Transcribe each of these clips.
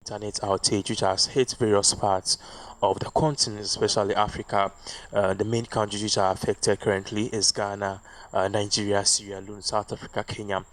Internet outage which has hit various parts of the continent, especially Africa. The main countries which are affected currently is Ghana, Nigeria, Sierra Leone, South Africa, Kenya,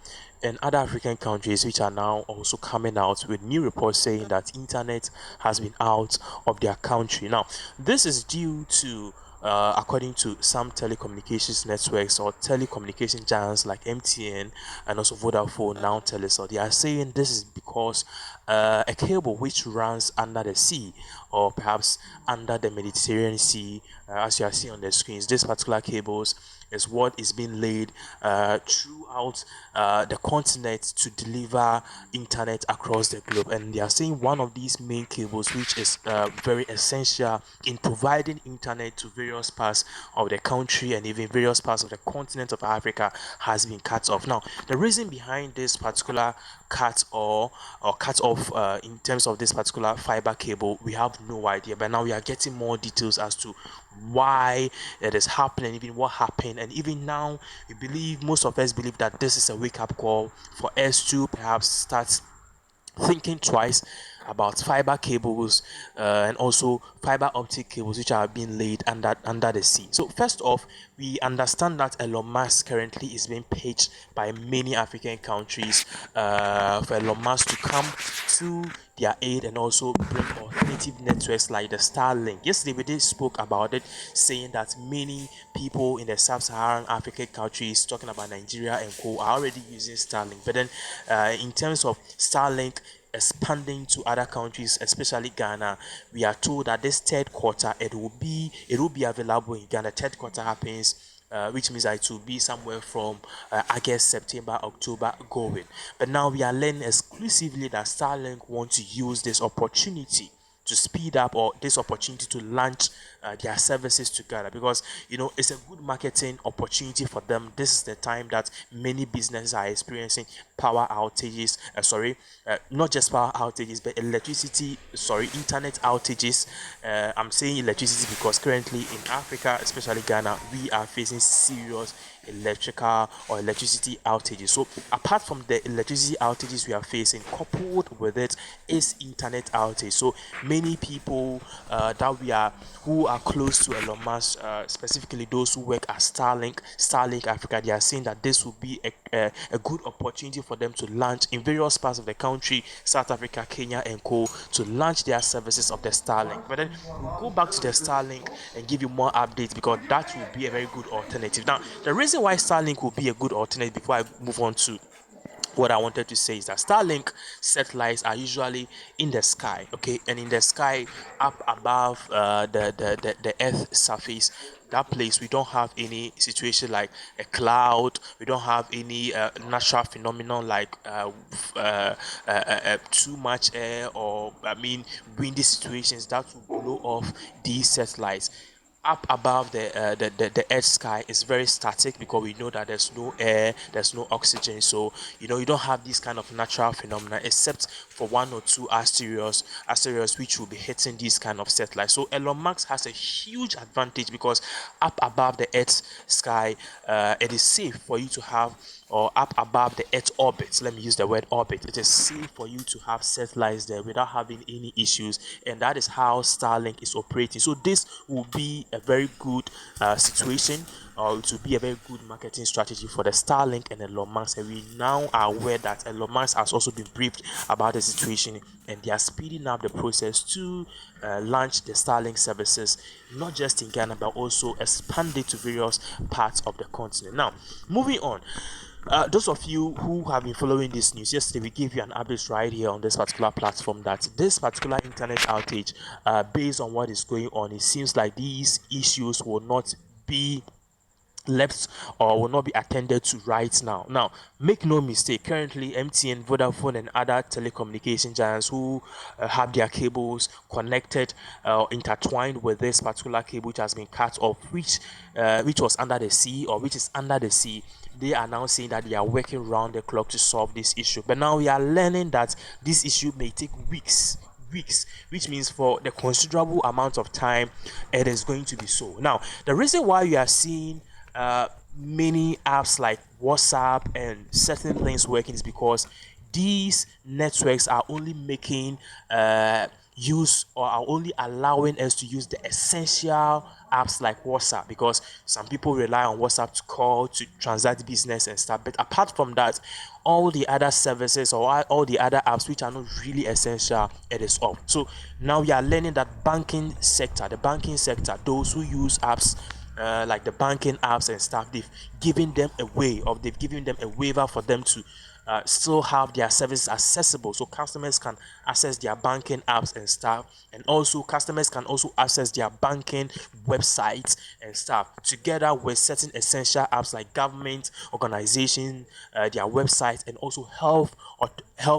and other African countries which are now also coming out with new reports saying that internet has been out of their country. Now, this is due to according to some telecommunications networks or telecommunication giants like MTN and also Vodafone, now Telesur, they are saying this is because a cable which runs under the sea or perhaps under the Mediterranean Sea, as you are seeing on the screens, these particular cables is what is being laid throughout the continent to deliver internet across the globe. And they are saying one of these main cables, which is very essential in providing internet to various parts of the country and even various parts of the continent of Africa, has been cut off. Now, the reason behind this particular cut off in terms of this particular fiber cable, we have no idea. But now we are getting more details as to why it is happening, even what happened, and even now we believe, most of us believe, that this is a wake-up call for us to perhaps start thinking twice about fiber cables and also fiber optic cables which are being laid under the sea. So first off, we understand that Elon Musk currently is being pitched by many African countries for Elon Musk to come to their aid and also bring alternative networks like the Starlink. Yesterday we did spoke about it, saying that many people in the sub-Saharan African countries, talking about Nigeria and co, are already using Starlink. But then in terms of Starlink expanding to other countries, especially Ghana, we are told that this third quarter it will be available in Ghana. Third quarter happens, which means that it will be somewhere from August, September, October going. But now we are learning exclusively that Starlink want to use this opportunity to speed up, or this opportunity to launch their services together, because it's a good marketing opportunity for them. This is the time that many businesses are experiencing power outages, not just power outages but internet outages. I'm saying electricity because currently in Africa, especially Ghana, we are facing serious electrical or electricity outages. So apart from the electricity outages we are facing, coupled with it is internet outage. So many people who are close to Elon Musk, specifically those who work at Starlink Africa, they are saying that this will be a good opportunity for them to launch in various parts of the country, South Africa, Kenya, and co, to launch their services of the Starlink. But then we'll go back to the Starlink and give you more updates, because that will be a very good alternative. Now, the reason why Starlink will be a good alternative, before I move on to what I wanted to say, is that Starlink satellites are usually in the sky, okay, and in the sky up above the Earth surface. That place, we don't have any situation like a cloud. We don't have any natural phenomenon like too much air, or windy situations that will blow off these satellites. Up above the earth sky is very static, because we know that there's no air, there's no oxygen. So you don't have this kind of natural phenomena, except for one or two asteroids which will be hitting these kind of satellites. So Elon Musk has a huge advantage, because up above the earth sky, it is safe for you to have, or up above the earth orbit, let me use the word orbit, it is safe for you to have satellites there without having any issues. And that is how Starlink is operating. So this will be a very good situation, or it will be a very good marketing strategy for the Starlink and Elon Musk. And we now are aware that Elon Musk has also been briefed about the situation, and they are speeding up the process to launch the Starlink services, not just in Ghana but also expand it to various parts of the continent. Now, moving on. Those of you who have been following this news, yesterday we gave you an update right here on this particular platform that this particular internet outage, based on what is going on, it seems like these issues will not be left or will not be attended to right now. Now, make no mistake, currently MTN, Vodafone, and other telecommunication giants who have their cables connected, intertwined with this particular cable which has been cut off, which was under the sea, or which is under the sea, they are now saying that they are working round the clock to solve this issue. But now we are learning that this issue may take weeks, which means for the considerable amount of time it is going to be so. Now, the reason why we are seeing many apps like WhatsApp and certain things working is because these networks are only making use or are only allowing us to use the essential apps like WhatsApp, because some people rely on WhatsApp to call, to transact business and stuff. But apart from that, all the other services or all the other apps which are not really essential, it is off. So now we are learning that the banking sector, those who use apps like the banking apps and stuff, they've given them a waiver for them to still have their services accessible, so customers can access their banking apps and stuff, and also customers can also access their banking websites and stuff together with certain essential apps like government organization, their websites, and also health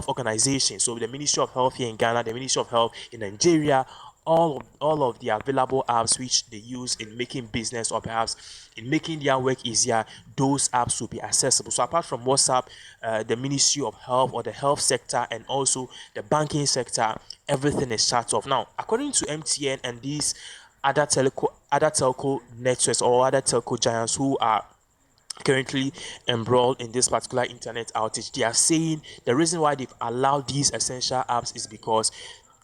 organizations. So the Ministry of Health here in Ghana, the Ministry of Health in Nigeria, all of the available apps which they use in making business or perhaps in making their work easier, those apps will be accessible. So apart from WhatsApp, the Ministry of Health or the health sector and also the banking sector, everything is shut off. Now, according to MTN and these other telco networks or other telco giants who are currently embroiled in this particular internet outage, they are saying the reason why they've allowed these essential apps is because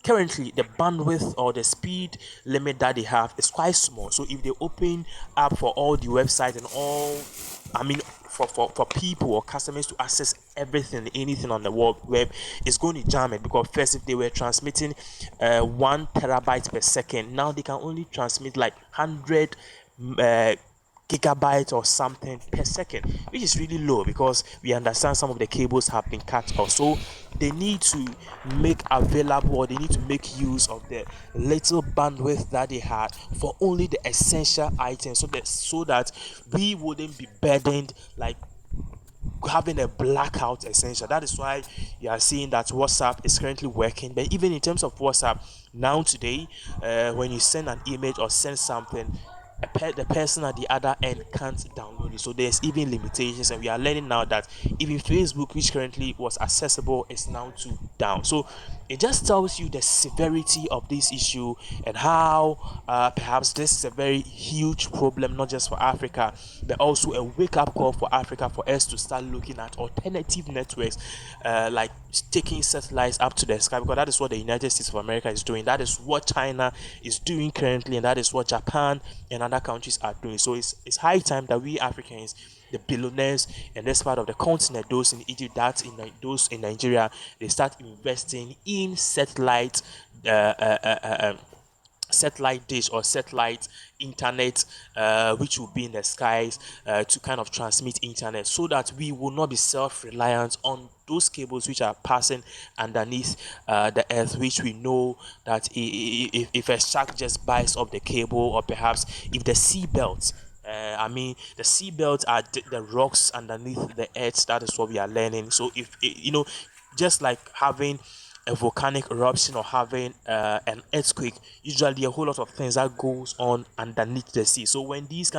currently the bandwidth or the speed limit that they have is quite small. So if they open up for all the websites and for people or customers to access everything, anything on the web, it's going to jam it, because first, if they were transmitting 1 terabyte per second, now they can only transmit like 100 uh, gigabytes or something per second, which is really low, because we understand some of the cables have been cut off. So they need to make available, or they need to make use of the little bandwidth that they had for only the essential items, so that we wouldn't be burdened like having a blackout essential. That is why you are seeing that WhatsApp is currently working. But even in terms of WhatsApp, now today, when you send an image or send something, the person at the other end can't download it. So there's even limitations, and we are learning now that even Facebook, which currently was accessible, is now too down. So it just tells you the severity of this issue and how perhaps this is a very huge problem, not just for Africa, but also a wake-up call for Africa, for us to start looking at alternative networks, like taking satellites up to the sky, because that is what the United States of America is doing, that is what China is doing currently, and that is what Japan and other countries are doing. So it's high time that we Africans, the billionaires in this part of the continent, those in Egypt, those in Nigeria, they start investing in uh, uh, uh, uh, satellite dish or satellite internet, which will be in the skies, to kind of transmit internet, so that we will not be self-reliant on those cables which are passing underneath the earth, which we know that if a shark just bites off the cable, or perhaps if the sea belt, the sea belts are the rocks underneath the earth. That is what we are learning. So if just like having a volcanic eruption or having an earthquake, usually a whole lot of things that goes on underneath the sea. So when these kind